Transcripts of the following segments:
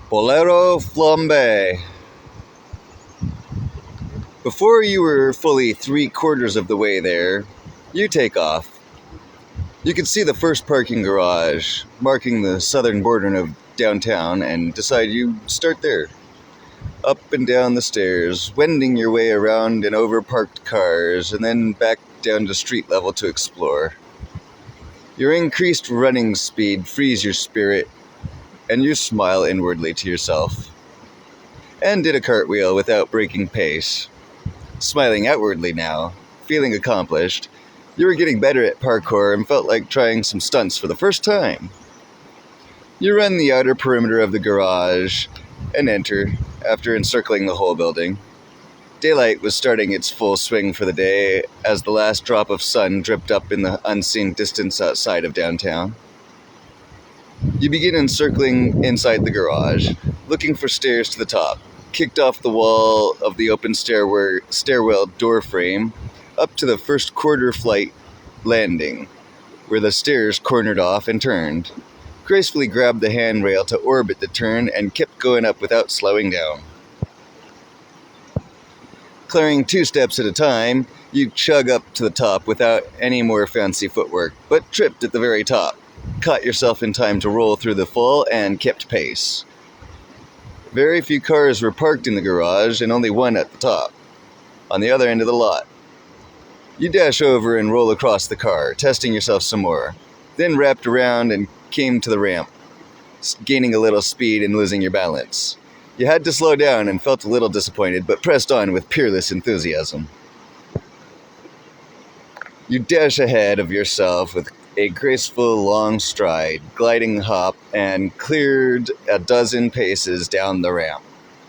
Bolero Flambe. Before you were fully 3/4 of the way there, you take off. You can see the first parking garage, marking the southern border of downtown, and decide you start there. Up and down the stairs, wending your way around and over parked cars, and then back down to street level to explore. Your increased running speed frees your spirit, and you smile inwardly to yourself. And did a cartwheel without breaking pace. Smiling outwardly now, feeling accomplished, you were getting better at parkour and felt like trying some stunts for the first time. You run the outer perimeter of the garage and enter, after encircling the whole building. Daylight was starting its full swing for the day as the last drop of sun dripped up in the unseen distance outside of downtown. You begin encircling inside the garage, looking for stairs to the top, kicked off the wall of the open stairwell door frame up to the first quarter flight landing, where the stairs cornered off and turned. Gracefully grabbed the handrail to orbit the turn and kept going up without slowing down. Clearing 2 steps at a time, you chug up to the top without any more fancy footwork, but tripped at the very top, caught yourself in time to roll through the fall, and kept pace. Very few cars were parked in the garage, and only one at the top, on the other end of the lot. You dash over and roll across the car, testing yourself some more, then wrapped around and came to the ramp, gaining a little speed and losing your balance. You had to slow down and felt a little disappointed, but pressed on with peerless enthusiasm. You dash ahead of yourself with a graceful long stride, gliding hop, and cleared a dozen paces down the ramp.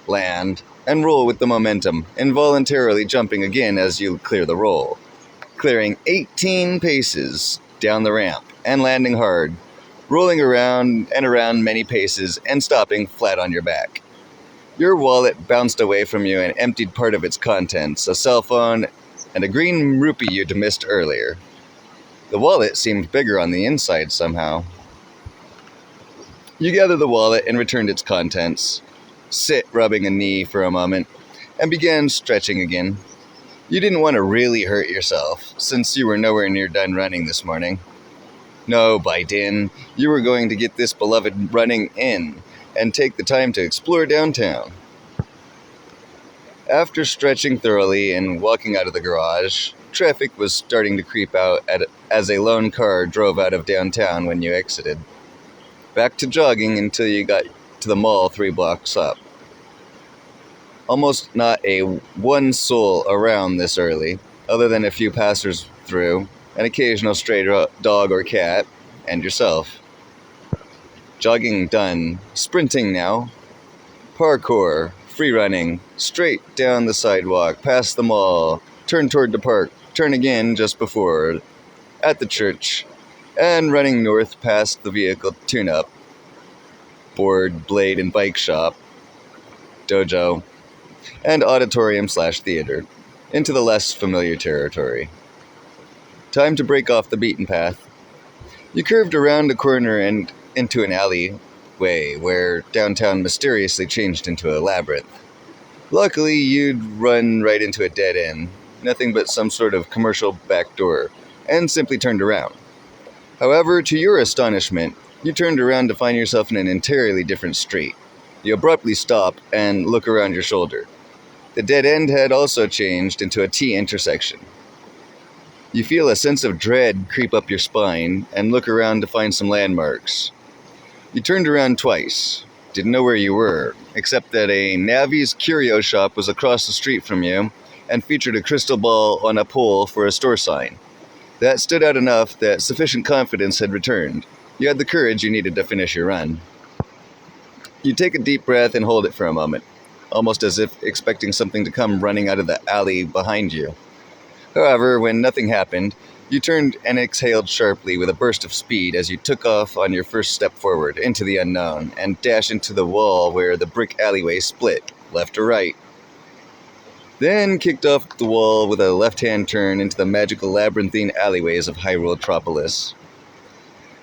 Land, and roll with the momentum, involuntarily jumping again as you clear the roll. Clearing 18 paces down the ramp, and landing hard, rolling around and around many paces, and stopping flat on your back. Your wallet bounced away from you and emptied part of its contents, a cell phone, and a green rupee you'd missed earlier. The wallet seemed bigger on the inside somehow. You gathered the wallet and returned its contents, sit rubbing a knee for a moment, and began stretching again. You didn't want to really hurt yourself, since you were nowhere near done running this morning. No, by din, you were going to get this beloved running in, and take the time to explore downtown. After stretching thoroughly and walking out of the garage, traffic was starting to creep out as a lone car drove out of downtown when you exited. Back to jogging until you got to the mall 3 blocks up. Almost not a one soul around this early, other than a few passers through, an occasional stray dog or cat, and yourself. Jogging done, sprinting now. Parkour, free running, straight down the sidewalk, past the mall, turn toward the park, turn again just before, at the church, and running north past the vehicle tune-up, board, blade, and bike shop, dojo, and auditorium/theater, into the less familiar territory. Time to break off the beaten path. You curved around a corner and into an alleyway where downtown mysteriously changed into a labyrinth. Luckily, you'd run right into a dead end, nothing but some sort of commercial back door, and simply turned around. However, to your astonishment, you turned around to find yourself in an entirely different street. You abruptly stop and look around your shoulder. The dead end had also changed into a T intersection. You feel a sense of dread creep up your spine and look around to find some landmarks. You turned around twice, didn't know where you were, except that a Navi's curio shop was across the street from you and featured a crystal ball on a pole for a store sign. That stood out enough that sufficient confidence had returned. You had the courage you needed to finish your run. You take a deep breath and hold it for a moment, almost as if expecting something to come running out of the alley behind you. However, when nothing happened, you turned and exhaled sharply with a burst of speed as you took off on your first step forward into the unknown and dashed into the wall where the brick alleyway split, left or right. Then kicked off the wall with a left-hand turn into the magical labyrinthine alleyways of Hyrule Tropolis.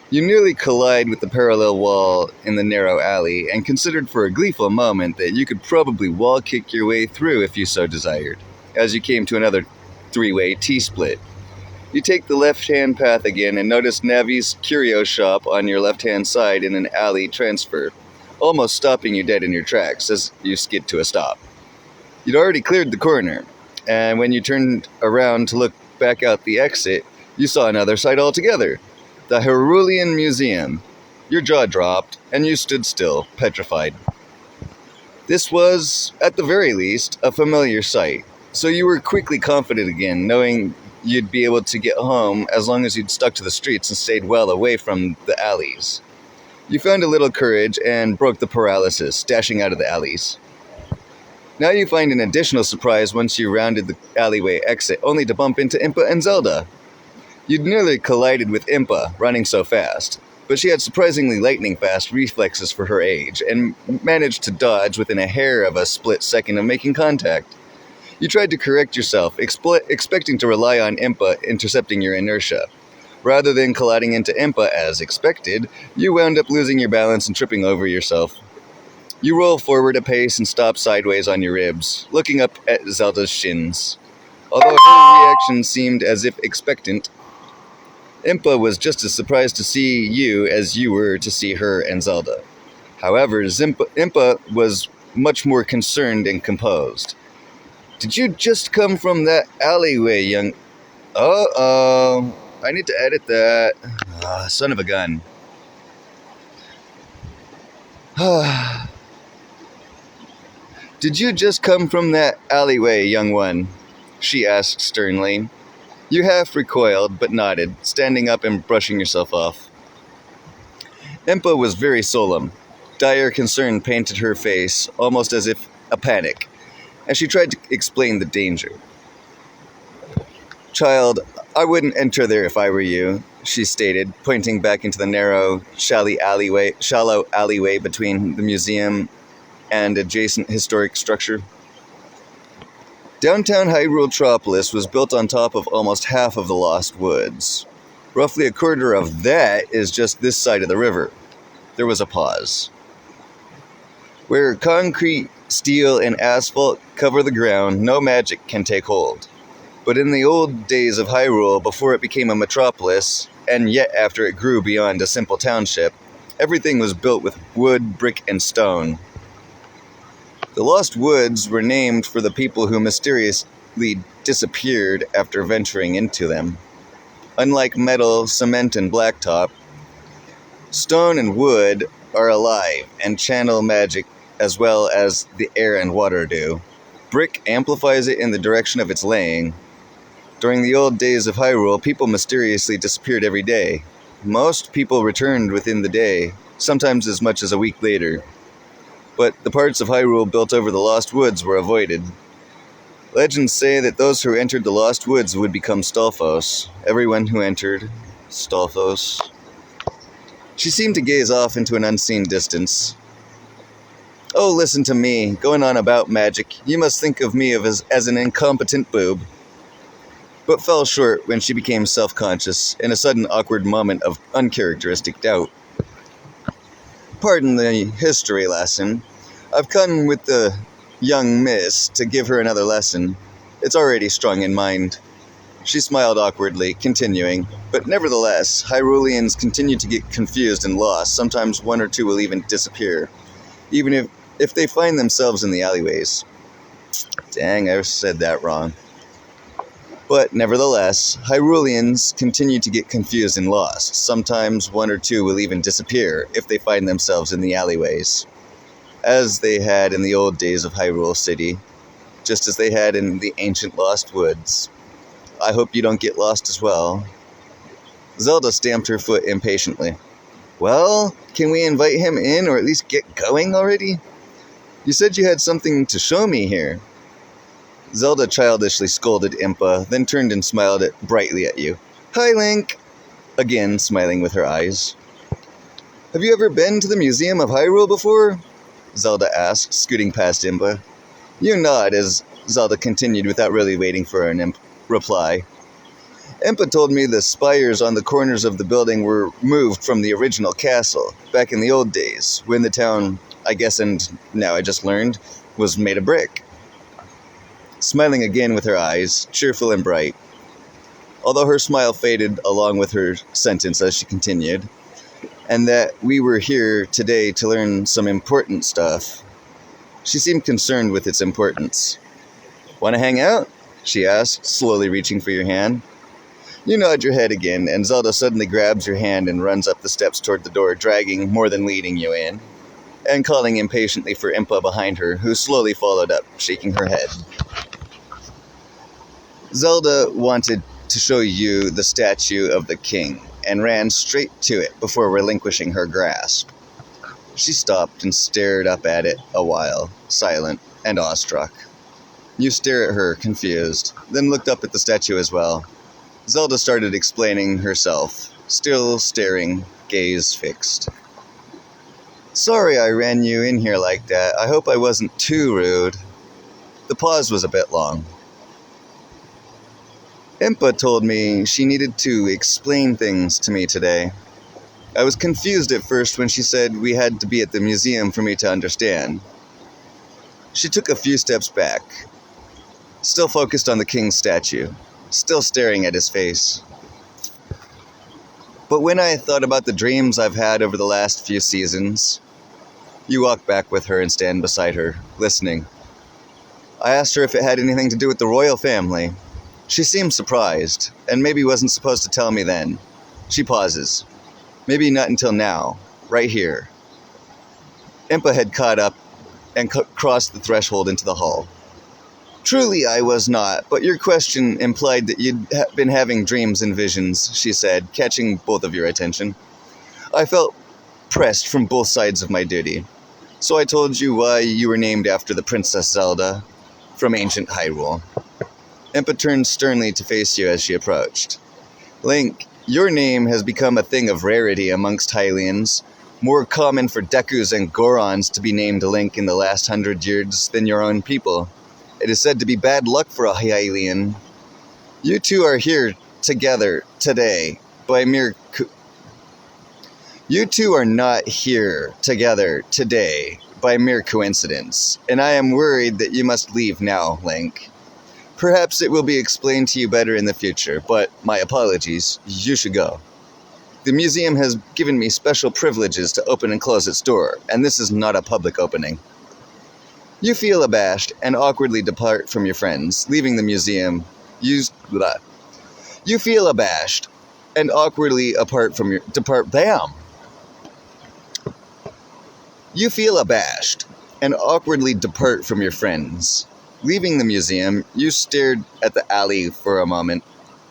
You nearly collide with the parallel wall in the narrow alley and considered for a gleeful moment that you could probably wall kick your way through if you so desired, as you came to another three-way T-split. You take the left-hand path again and notice Navi's curio shop on your left-hand side in an alley transfer, almost stopping you dead in your tracks as you skid to a stop. You'd already cleared the corner, and when you turned around to look back out the exit, you saw another sight altogether. The Hylian Museum. Your jaw dropped, and you stood still, petrified. This was, at the very least, a familiar sight, so you were quickly confident again, knowing you'd be able to get home as long as you'd stuck to the streets and stayed well away from the alleys. You found a little courage and broke the paralysis, dashing out of the alleys. Now you find an additional surprise once you rounded the alleyway exit, only to bump into Impa and Zelda. You'd nearly collided with Impa, running so fast, but she had surprisingly lightning-fast reflexes for her age, and managed to dodge within a hair of a split second of making contact. You tried to correct yourself, expecting to rely on Impa intercepting your inertia. Rather than colliding into Impa as expected, you wound up losing your balance and tripping over yourself. You roll forward a pace and stop sideways on your ribs, looking up at Zelda's shins. Although her reaction seemed as if expectant, Impa was just as surprised to see you as you were to see her and Zelda. However, Impa was much more concerned and composed. Did you just come from that alleyway, young... Uh-oh. I need to edit that. Son of a gun. Did you just come from that alleyway, young one? She asked sternly. You half recoiled, but nodded, standing up and brushing yourself off. Impa was very solemn. Dire concern painted her face, almost as if a panic, as she tried to explain the danger. Child, I wouldn't enter there if I were you, she stated, pointing back into the narrow, shallow alleyway between the museum and adjacent historic structure. Downtown Hyrule Tropolis was built on top of almost half of the Lost Woods. Roughly a quarter of that is just this side of the river. There was a pause. Where concrete, steel, and asphalt cover the ground, no magic can take hold. But in the old days of Hyrule, before it became a metropolis, and yet after it grew beyond a simple township, everything was built with wood, brick, and stone. The Lost Woods were named for the people who mysteriously disappeared after venturing into them. Unlike metal, cement, and blacktop, stone and wood are alive and channel magic as well as the air and water do. Brick amplifies it in the direction of its laying. During the old days of Hyrule, people mysteriously disappeared every day. Most people returned within the day, sometimes as much as a week later. But the parts of Hyrule built over the Lost Woods were avoided. Legends say that those who entered the Lost Woods would become Stalfos. Everyone who entered, Stalfos. She seemed to gaze off into an unseen distance. Oh, listen to me, going on about magic. You must think of me as an incompetent boob. But fell short when she became self-conscious in a sudden awkward moment of uncharacteristic doubt. Pardon the history lesson. I've come with the young miss to give her another lesson. It's already strong in mind. She smiled awkwardly, continuing, but nevertheless, Hyruleans continue to get confused and lost. Sometimes one or two will even disappear, even if they find themselves in the alleyways. Dang, I said that wrong. But nevertheless, Hyruleans continue to get confused and lost. Sometimes one or two will even disappear if they find themselves in the alleyways, as they had in the old days of Hyrule City, just as they had in the ancient Lost Woods. I hope you don't get lost as well. Zelda stamped her foot impatiently. Well, can we invite him in or at least get going already? You said you had something to show me here. Zelda childishly scolded Impa, then turned and smiled brightly at you. Hi, Link! Again, smiling with her eyes. Have you ever been to the Museum of Hyrule before? Zelda asked, scooting past Impa. You nod as Zelda continued without really waiting for an reply. Impa told me the spires on the corners of the building were moved from the original castle, back in the old days, when the town, I guess and now I just learned, was made of brick. Smiling again with her eyes, cheerful and bright, although her smile faded along with her sentence as she continued, and that we were here today to learn some important stuff. She seemed concerned with its importance. "Want to hang out?" she asked, slowly reaching for your hand. You nod your head again, and Zelda suddenly grabs your hand and runs up the steps toward the door, dragging more than leading you in, and calling impatiently for Impa behind her, who slowly followed up, shaking her head. Zelda wanted to show you the statue of the king, and ran straight to it before relinquishing her grasp. She stopped and stared up at it a while, silent and awestruck. You stare at her, confused, then looked up at the statue as well. Zelda started explaining herself, still staring, gaze fixed. "Sorry I ran you in here like that. I hope I wasn't too rude." The pause was a bit long. "Impa told me she needed to explain things to me today. I was confused at first when she said we had to be at the museum for me to understand." She took a few steps back, still focused on the king's statue, still staring at his face. "But when I thought about the dreams I've had over the last few seasons," you walk back with her and stand beside her, listening. "I asked her if it had anything to do with the royal family. She seemed surprised, and maybe wasn't supposed to tell me then." She pauses. "Maybe not until now, right here." Impa had caught up and crossed the threshold into the hall. "Truly I was not, but your question implied that you'd been having dreams and visions," she said, catching both of your attention. "I felt pressed from both sides of my duty. So I told you why you were named after the Princess Zelda from ancient Hyrule." Impa turned sternly to face you as she approached. "Link, your name has become a thing of rarity amongst Hylians. More common for Dekus and Gorons to be named Link in the last 100 years than your own people. It is said to be bad luck for a Hylian. You two are here together today by mere You two are not here together today by mere coincidence, and I am worried that you must leave now, Link. Perhaps it will be explained to you better in the future, but my apologies, you should go. The museum has given me special privileges to open and close its door, and this is not a public opening." You feel abashed and awkwardly depart from your friends, leaving the museum. You feel abashed and awkwardly You feel abashed and awkwardly depart from your friends. Leaving the museum, you stared at the alley for a moment,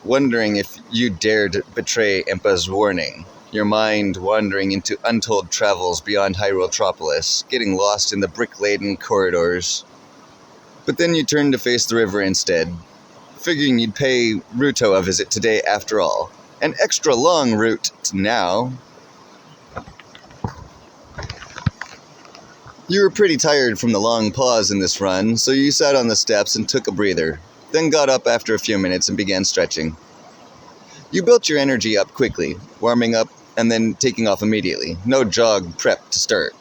wondering if you dared betray Impa's warning, your mind wandering into untold travels beyond Hyruletropolis, getting lost in the brick-laden corridors. But then you turned to face the river instead, figuring you'd pay Ruto a visit today after all. An extra long route now. You were pretty tired from the long pause in this run, so you sat on the steps and took a breather, then got up after a few minutes and began stretching. You built your energy up quickly, warming up and then taking off immediately. No jog prep to start.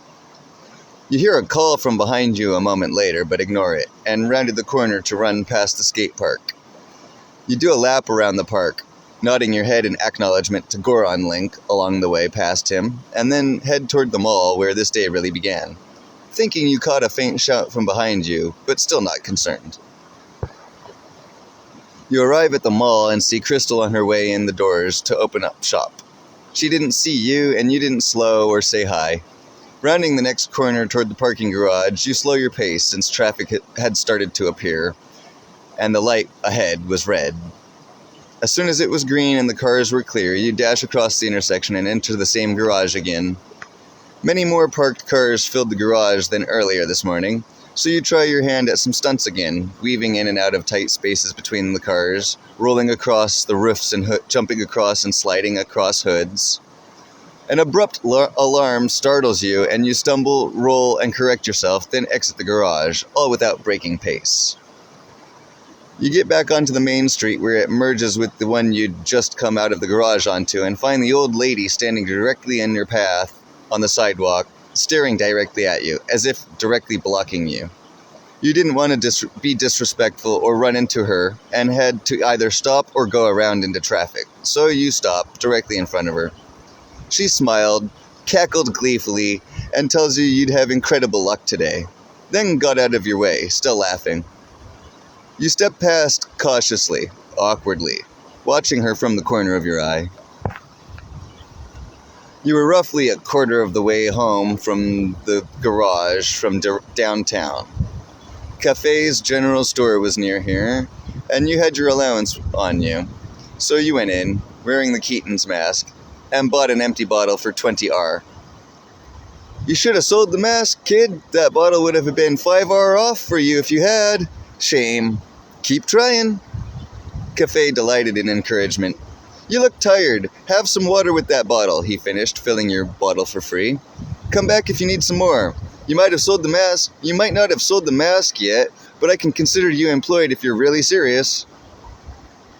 You hear a call from behind you a moment later, but ignore it, and rounded the corner to run past the skate park. You do a lap around the park, nodding your head in acknowledgement to Goron Link along the way past him, and then head toward the mall where this day really began, thinking you caught a faint shout from behind you, but still not concerned. You arrive at the mall and see Crystal on her way in the doors to open up shop. She didn't see you, and you didn't slow or say hi. Rounding the next corner toward the parking garage, you slow your pace since traffic had started to appear, and the light ahead was red. As soon as it was green and the cars were clear, you dash across the intersection and enter the same garage again. Many more parked cars filled the garage than earlier this morning, so you try your hand at some stunts again, weaving in and out of tight spaces between the cars, rolling across the roofs and jumping across and sliding across hoods. An abrupt alarm startles you, and you stumble, roll, and correct yourself, then exit the garage, all without breaking pace. You get back onto the main street where it merges with the one you'd just come out of the garage onto and find the old lady standing directly in your path on the sidewalk, staring directly at you, as if directly blocking you. You didn't want to be disrespectful or run into her and had to either stop or go around into traffic, so you stopped directly in front of her. She smiled, cackled gleefully, and tells you you'd have incredible luck today, then got out of your way, still laughing. You step past cautiously, awkwardly, watching her from the corner of your eye. You were roughly a quarter of the way home from the garage from downtown. Cafe's general store was near here, and you had your allowance on you. So you went in, wearing the Keaton's mask, and bought an empty bottle for 20R. You should have sold the mask, kid. That bottle would have been 5R off for you if you had. Shame. Keep trying. Cafe delighted in encouragement. You look tired. Have some water with that bottle, he finished, filling your bottle for free. Come back if you need some more. You might not have sold the mask yet, but I can consider you employed if you're really serious.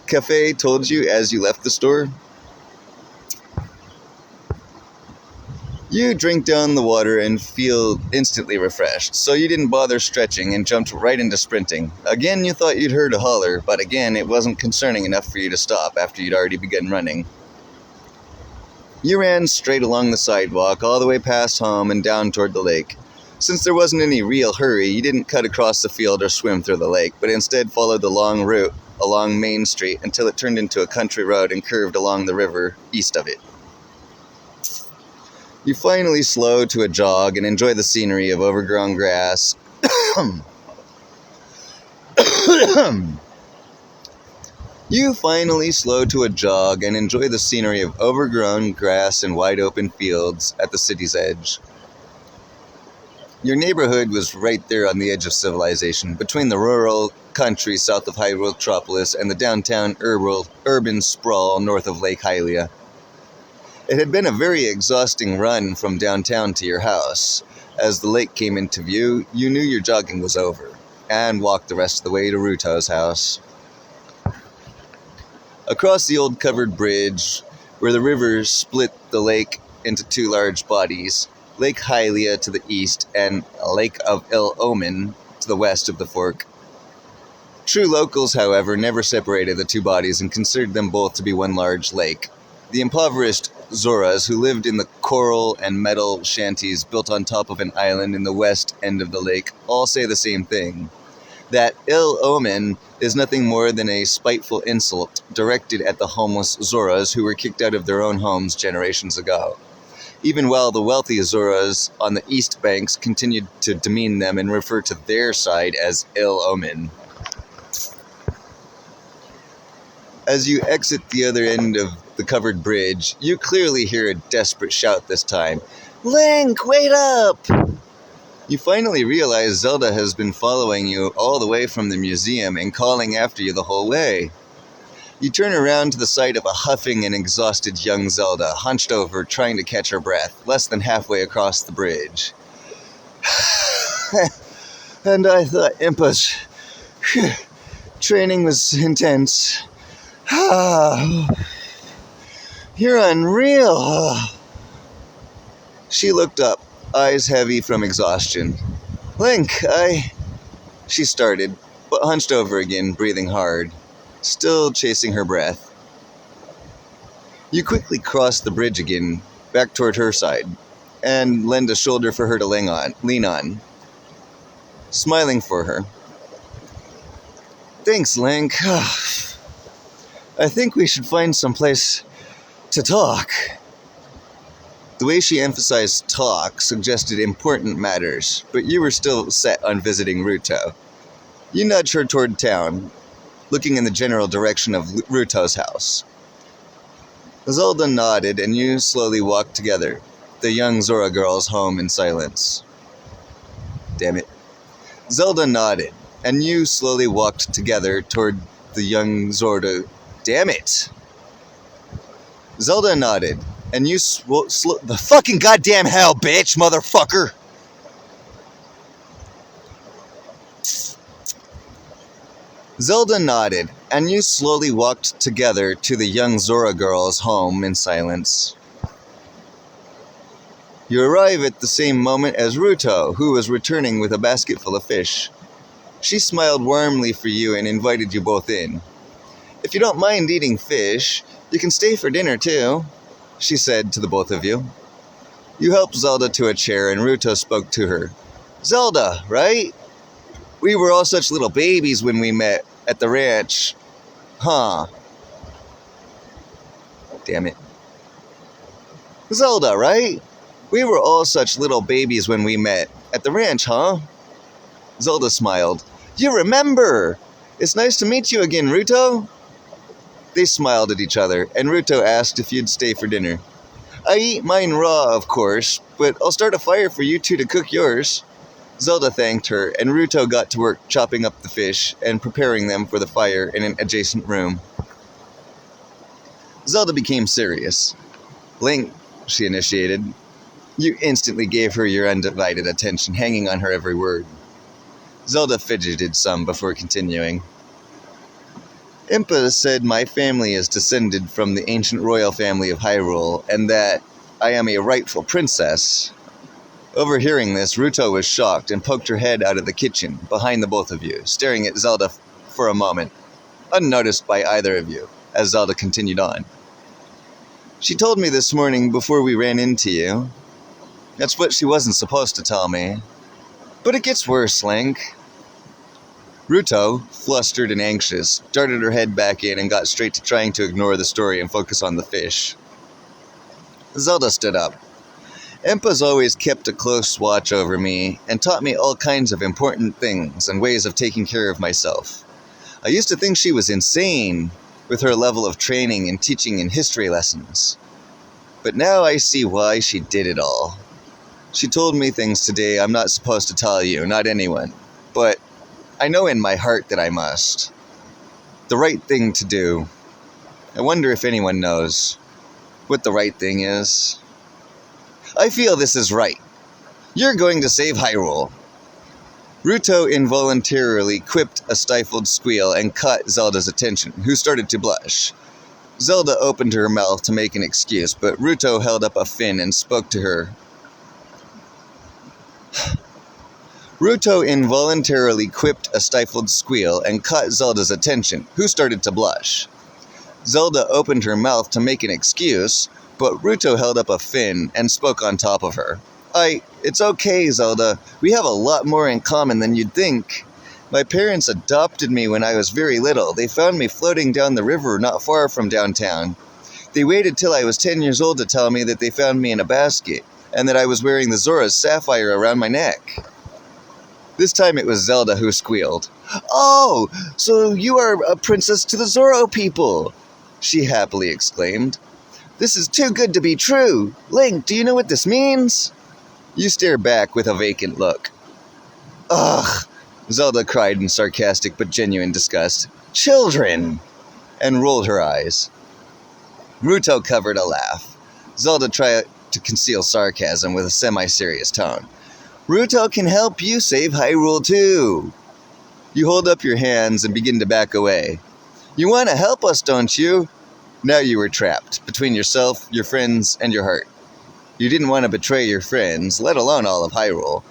Cafe told you as you left the store. You drink down the water and feel instantly refreshed, so you didn't bother stretching and jumped right into sprinting. Again, you thought you'd heard a holler, but again, it wasn't concerning enough for you to stop after you'd already begun running. You ran straight along the sidewalk, all the way past home and down toward the lake. Since there wasn't any real hurry, you didn't cut across the field or swim through the lake, but instead followed the long route along Main Street until it turned into a country road and curved along the river east of it. You finally slow to a jog and enjoy the scenery of overgrown grass. You finally slow to a jog and enjoy the scenery of overgrown grass and wide open fields at the city's edge. Your neighborhood was right there on the edge of civilization, between the rural country south of Hyrule and the downtown urban sprawl north of Lake Hylia. It had been a very exhausting run from downtown to your house. As the lake came into view, you knew your jogging was over, and walked the rest of the way to Ruto's house. Across the old covered bridge, where the river split the lake into two large bodies, Lake Hylia to the east and Lake of Ill Omen to the west of the fork. True locals, however, never separated the two bodies and considered them both to be one large lake. The impoverished Zoras, who lived in the coral and metal shanties built on top of an island in the west end of the lake, all say the same thing. That ill omen is nothing more than a spiteful insult directed at the homeless Zoras who were kicked out of their own homes generations ago. Even while the wealthy Zoras on the east banks continued to demean them and refer to their side as ill omen. As you exit the other end of the covered bridge, you clearly hear a desperate shout this time. Link, wait up! You finally realize Zelda has been following you all the way from the museum and calling after you the whole way. You turn around to the sight of a huffing and exhausted young Zelda, hunched over, trying to catch her breath, less than halfway across the bridge. And I thought Impa's training was intense. You're unreal. She looked up, eyes heavy from exhaustion. Link, She started, but hunched over again, breathing hard, still chasing her breath. You quickly crossed the bridge again, back toward her side, and lend a shoulder for her to lean on, smiling for her. Thanks, Link. I think we should find some place to talk. The way she emphasized talk suggested important matters, but you were still set on visiting Ruto. You nudged her toward town, looking in the general direction of Ruto's house. Zelda nodded, and you slowly walked together, the young Zora girls home in silence. Damn it. Zelda nodded, and you slowly walked together toward the young Zora. Damn it! Zelda nodded, and you the fucking goddamn hell, bitch, motherfucker! Zelda nodded, and you slowly walked together to the young Zora girl's home in silence. You arrive at the same moment as Ruto, who was returning with a basket full of fish. She smiled warmly for you and invited you both in. "If you don't mind eating fish, you can stay for dinner too," she said to the both of you. You helped Zelda to a chair and Ruto spoke to her. "Zelda, right? We were all such little babies when we met at the ranch. Huh. Damn it. Zelda, right? We were all such little babies when we met at the ranch, huh?" Zelda smiled. "You remember! It's nice to meet you again, Ruto." They smiled at each other, and Ruto asked if you'd stay for dinner. "I eat mine raw, of course, but I'll start a fire for you two to cook yours." Zelda thanked her, and Ruto got to work chopping up the fish and preparing them for the fire in an adjacent room. Zelda became serious. "Link," she initiated. You instantly gave her your undivided attention, hanging on her every word. Zelda fidgeted some before continuing. "Impa said my family is descended from the ancient royal family of Hyrule, and that I am a rightful princess." Overhearing this, Ruto was shocked and poked her head out of the kitchen, behind the both of you, staring at Zelda for a moment, unnoticed by either of you, as Zelda continued on. "She told me this morning before we ran into you. That's what she wasn't supposed to tell me. But it gets worse, Link." Ruto, flustered and anxious, darted her head back in and got straight to trying to ignore the story and focus on the fish. Zelda stood up. "Impa's always kept a close watch over me and taught me all kinds of important things and ways of taking care of myself. I used to think she was insane with her level of training and teaching and history lessons. But now I see why she did it all. She told me things today I'm not supposed to tell you, not anyone. But I know in my heart that I must. The right thing to do. I wonder if anyone knows what the right thing is. I feel this is right. You're going to save Hyrule." Ruto involuntarily quipped a stifled squeal and caught Zelda's attention, who started to blush. Zelda opened her mouth to make an excuse, but Ruto held up a fin and spoke to her. Ruto involuntarily quipped a stifled squeal and caught Zelda's attention, who started to blush. Zelda opened her mouth to make an excuse, but Ruto held up a fin and spoke on top of her. It's okay, Zelda. We have a lot more in common than you'd think. My parents adopted me when I was very little. They found me floating down the river not far from downtown. They waited till I was 10 years old to tell me that they found me in a basket, and that I was wearing the Zora's sapphire around my neck." This time it was Zelda who squealed. "Oh, so you are a princess to the Zoro people!" she happily exclaimed. "This is too good to be true. Link, do you know what this means?" You stare back with a vacant look. "Ugh," Zelda cried in sarcastic but genuine disgust. "Children!" and rolled her eyes. Ruto covered a laugh. Zelda tried to conceal sarcasm with a semi-serious tone. "Ruto can help you save Hyrule too." You hold up your hands and begin to back away. "You want to help us, don't you?" Now you were trapped, between yourself, your friends, and your heart. You didn't want to betray your friends, let alone all of Hyrule,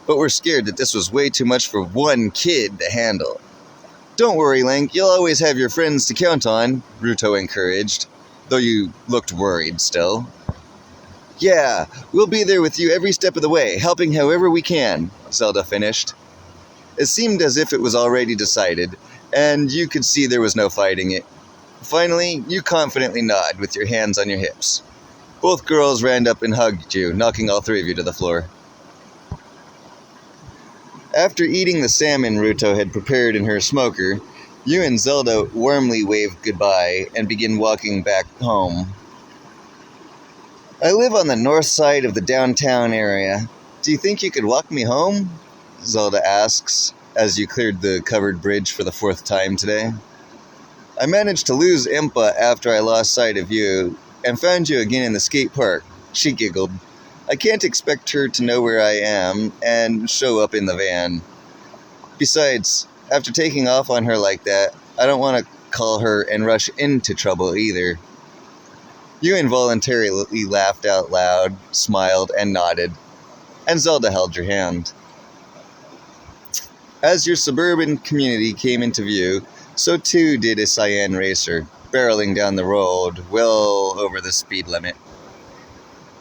but were scared that this was way too much for one kid to handle. "Don't worry, Link, you'll always have your friends to count on," Ruto encouraged, though you looked worried still. "Yeah, we'll be there with you every step of the way, helping however we can," Zelda finished. It seemed as if it was already decided, and you could see there was no fighting it. Finally, you confidently nod with your hands on your hips. Both girls ran up and hugged you, knocking all three of you to the floor. After eating the salmon Ruto had prepared in her smoker, you and Zelda warmly waved goodbye and began walking back home. "I live on the north side of the downtown area. Do you think you could walk me home?" Zelda asks, as you cleared the covered bridge for the 4th time today. "I managed to lose Impa after I lost sight of you, and found you again in the skate park," she giggled. "I can't expect her to know where I am and show up in the van. Besides, After taking off on her like that, I don't want to call her and rush into trouble either. You involuntarily laughed out loud, smiled, and nodded, and Zelda held your hand. As your suburban community came into view, so too did a cyan racer, barreling down the road well over the speed limit.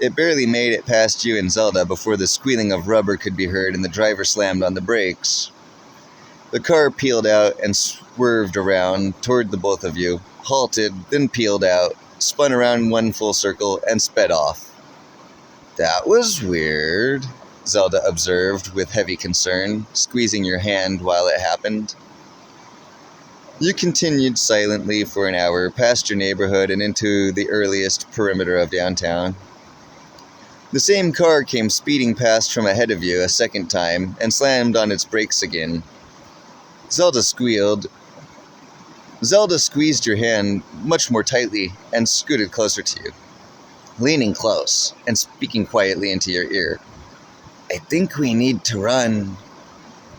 It barely made it past you and Zelda before the squealing of rubber could be heard and the driver slammed on the brakes. The car peeled out and swerved around toward the both of you, halted, then peeled out, spun around one full circle, and sped off. That was weird, Zelda observed with heavy concern, squeezing your hand while it happened. You continued silently for an hour past your neighborhood and into the earliest perimeter of downtown. The same car came speeding past from ahead of you a second time and slammed on its brakes again. Zelda squeezed your hand much more tightly and scooted closer to you, leaning close and speaking quietly into your ear. I think we need to run,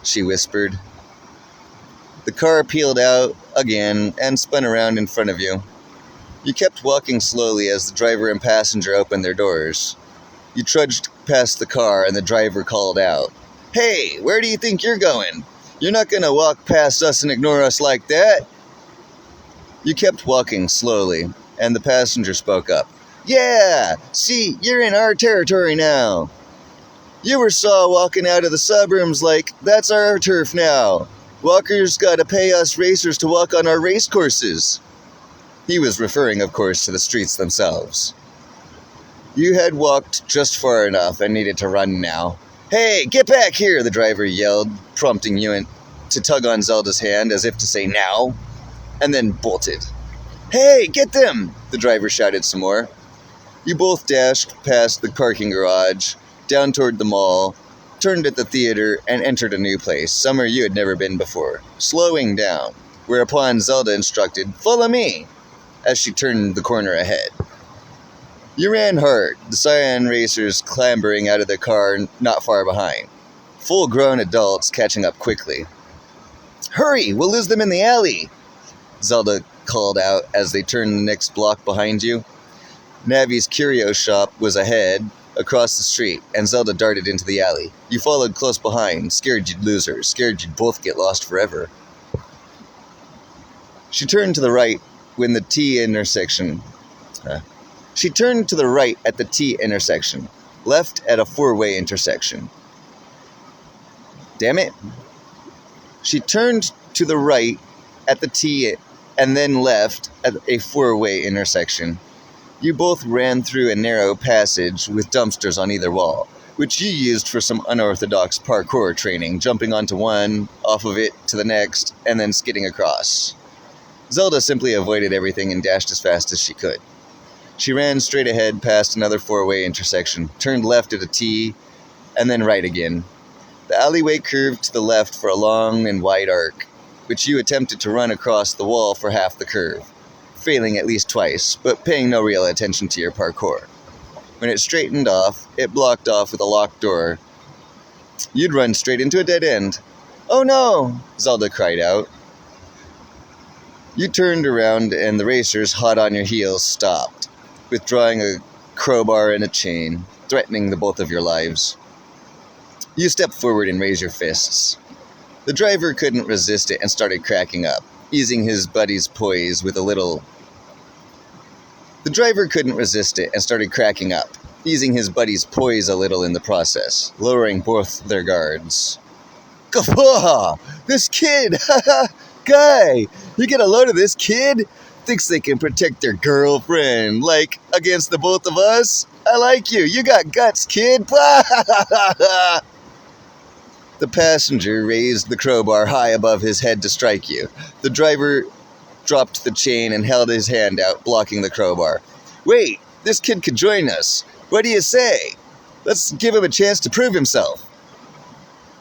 she whispered. The car peeled out again and spun around in front of you. You kept walking slowly as the driver and passenger opened their doors. You trudged past the car and the driver called out, Hey, where do you think you're going? You're not going to walk past us and ignore us like that. You kept walking slowly, and the passenger spoke up. Yeah, see, you're in our territory now. You were saw walking out of the suburbs like, that's our turf now. Walkers gotta pay us racers to walk on our race courses. He was referring, of course, to the streets themselves. You had walked just far enough and needed to run now. Hey, get back here, the driver yelled, prompting you to tug on Zelda's hand as if to say now, and then bolted. Hey, get them, the driver shouted some more. You both dashed past the parking garage, down toward the mall, turned at the theater, and entered a new place, somewhere you had never been before, slowing down, whereupon Zelda instructed, Follow me, as she turned the corner ahead. You ran hard, the cyan racers clambering out of the car not far behind, full-grown adults catching up quickly. Hurry, we'll lose them in the alley, Zelda called out as they turned the next block behind you. Navi's curio shop was ahead, across the street, and Zelda darted into the alley. You followed close behind, scared you'd lose her, scared you'd both get lost forever. She turned to the right when the T intersection... She turned to the right at the T intersection, left at a four-way intersection. Damn it. She turned to the right at the T and then left at a four-way intersection. You both ran through a narrow passage with dumpsters on either wall, which you used for some unorthodox parkour training, jumping onto one, off of it to the next, and then skidding across. Zelda simply avoided everything and dashed as fast as she could. She ran straight ahead past another four-way intersection, turned left at a T, and then right again. The alleyway curved to the left for a long and wide arc, which you attempted to run across the wall for half the curve, failing at least twice, but paying no real attention to your parkour. When it straightened off, it blocked off with a locked door. You'd run straight into a dead end. Oh no! Zelda cried out. You turned around and the racers, hot on your heels, stopped, withdrawing a crowbar and a chain, threatening the both of your lives. You stepped forward and raised your fists. The driver couldn't resist it and started cracking up, easing his buddy's poise with a little... The driver couldn't resist it and started cracking up, easing his buddy's poise a little in the process, lowering both their guards. Guffaw! This kid! Guy! You get a load of this kid? Thinks they can protect their girlfriend, like, against the both of us? I like you. You got guts, kid. The passenger raised the crowbar high above his head to strike you. The driver dropped the chain and held his hand out, blocking the crowbar. Wait, this kid could join us. What do you say? Let's give him a chance to prove himself.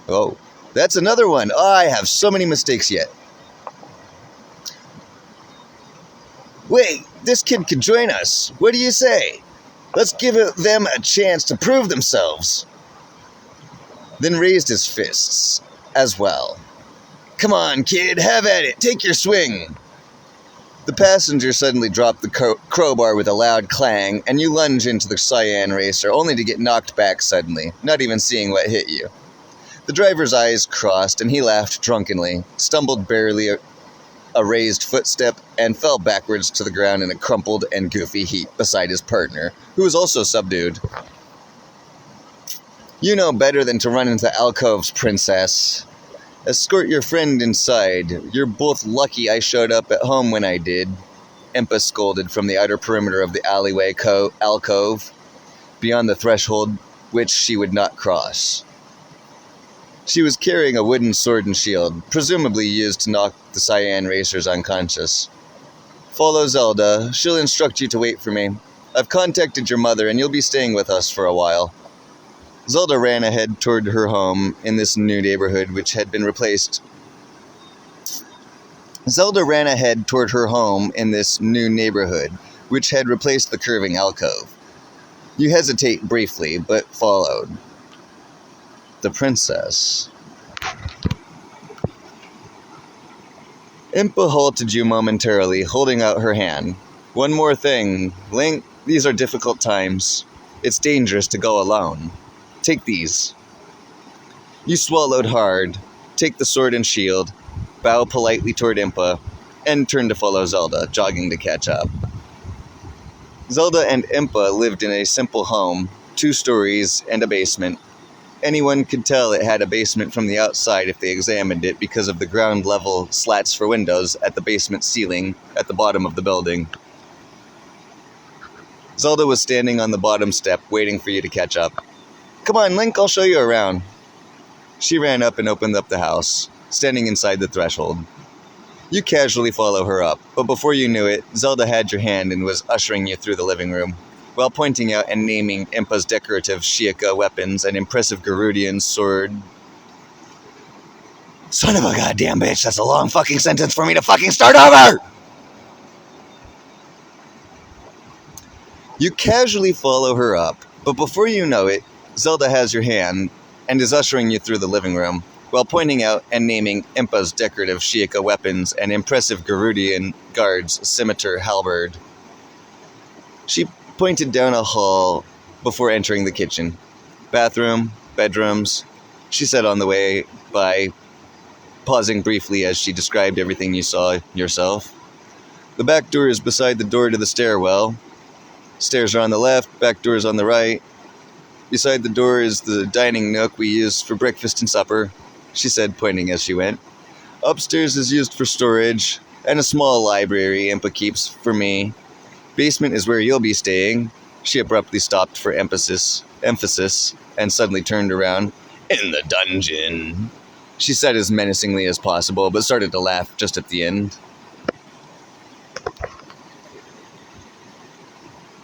Oh, that's another one. Oh, I have so many mistakes yet. Wait, this kid could join us. What do you say? Let's give them a chance to prove themselves. Then raised his fists as well. Come on, kid, have at it. Take your swing. The passenger suddenly dropped the crowbar with a loud clang, and you lunge into the cyan racer, only to get knocked back suddenly, not even seeing what hit you. The driver's eyes crossed, and he laughed drunkenly, stumbled barely a raised footstep, and fell backwards to the ground in a crumpled and goofy heap beside his partner, who was also subdued. You know better than to run into alcoves, princess. Escort your friend inside. You're both lucky I showed up at home when I did, Impa scolded from the outer perimeter of the alleyway alcove, beyond the threshold which she would not cross. She was carrying a wooden sword and shield, presumably used to knock the cyan racers unconscious. Follow Zelda. She'll instruct you to wait for me. I've contacted your mother, and you'll be staying with us for a while. Zelda ran ahead toward her home in this new neighborhood, which had been replaced. Which had replaced the curving alcove. You hesitate briefly, but followed. The princess. Impa halted you momentarily, holding out her hand. One more thing, Link, these are difficult times. It's dangerous to go alone. Take these. You swallowed hard, take the sword and shield, bow politely toward Impa, and turn to follow Zelda, jogging to catch up. Zelda and Impa lived in a simple home, 2 stories and a basement. Anyone could tell it had a basement from the outside if they examined it because of the ground level slats for windows at the basement ceiling at the bottom of the building. Zelda was standing on the bottom step waiting for you to catch up. Come on, Link, I'll show you around. She ran up and opened up the house, standing inside the threshold. You casually follow her up, but before you knew it, Zelda had your hand and was ushering you through the living room, while pointing out and naming Impa's decorative Sheikah weapons and impressive Garudian sword. Son of a goddamn bitch, that's a long fucking sentence for me to fucking start over! You casually follow her up, but before you know it, Zelda has your hand and is ushering you through the living room, while pointing out and naming Impa's decorative Sheikah weapons and impressive Garudian guard's scimitar halberd. She pointed down a hall before entering the kitchen. Bathroom, bedrooms, she said on the way by, pausing briefly as she described everything you saw yourself. The back door is beside the door to the stairwell. Stairs are on the left, back door is on the right. Beside the door is the dining nook we use for breakfast and supper, she said, pointing as she went. Upstairs is used for storage, and a small library Impa keeps for me. Basement is where you'll be staying. She abruptly stopped for emphasis, and suddenly turned around. In the dungeon, she said as menacingly as possible, but started to laugh just at the end.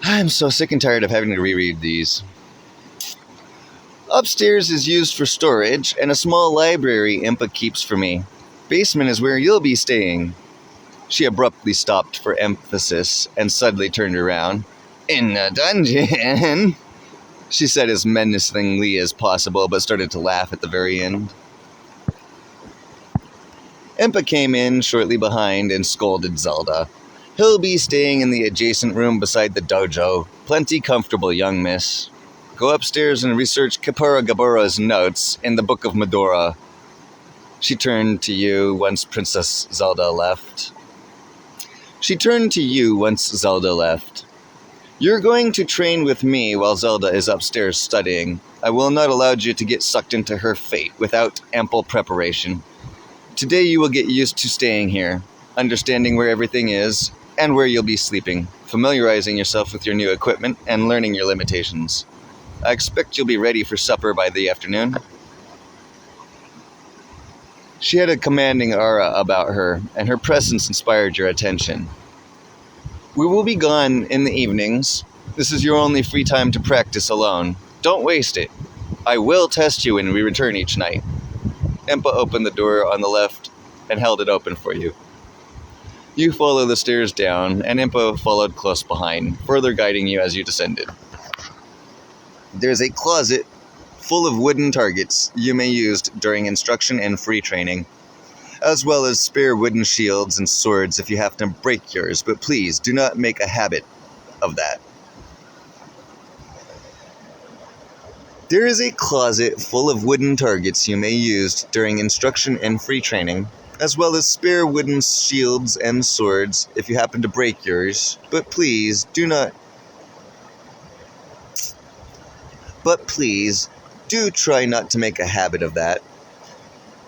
I'm so sick and tired of having to reread these. Upstairs is used for storage, and a small library Impa keeps for me. Basement is where you'll be staying. She abruptly stopped for emphasis and suddenly turned around. In the dungeon, she said as menacingly as possible, but started to laugh at the very end. Impa came in shortly behind and scolded Zelda. He'll be staying in the adjacent room beside the dojo. Plenty comfortable, young miss. Go upstairs and research Kapura Gabura's notes in the Book of Medora. She turned to you once Zelda left. You're going to train with me while Zelda is upstairs studying. I will not allow you to get sucked into her fate without ample preparation. Today you will get used to staying here, understanding where everything is, and where you'll be sleeping, familiarizing yourself with your new equipment, and learning your limitations. I expect you'll be ready for supper by the afternoon. She had a commanding aura about her, and her presence inspired your attention. We will be gone in the evenings. This is your only free time to practice alone. Don't waste it. I will test you when we return each night. Impa opened the door on the left and held it open for you. You follow the stairs down, and Impa followed close behind, further guiding you as you descended. There's a closet full of wooden targets you may use during instruction and free training. as well as spare wooden shields and swords if you have to break yours, but please do not make a habit of that. There is a closet full of wooden targets you may use during instruction and free training, as well as spare wooden shields and swords if you happen to break yours, but please do try not to make a habit of that.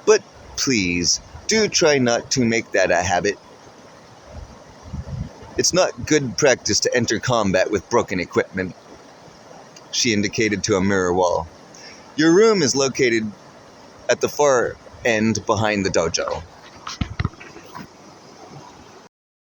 But please, do try not to make that a habit. It's not good practice to enter combat with broken equipment. She indicated to a mirror wall. Your room is located at the far end behind the dojo.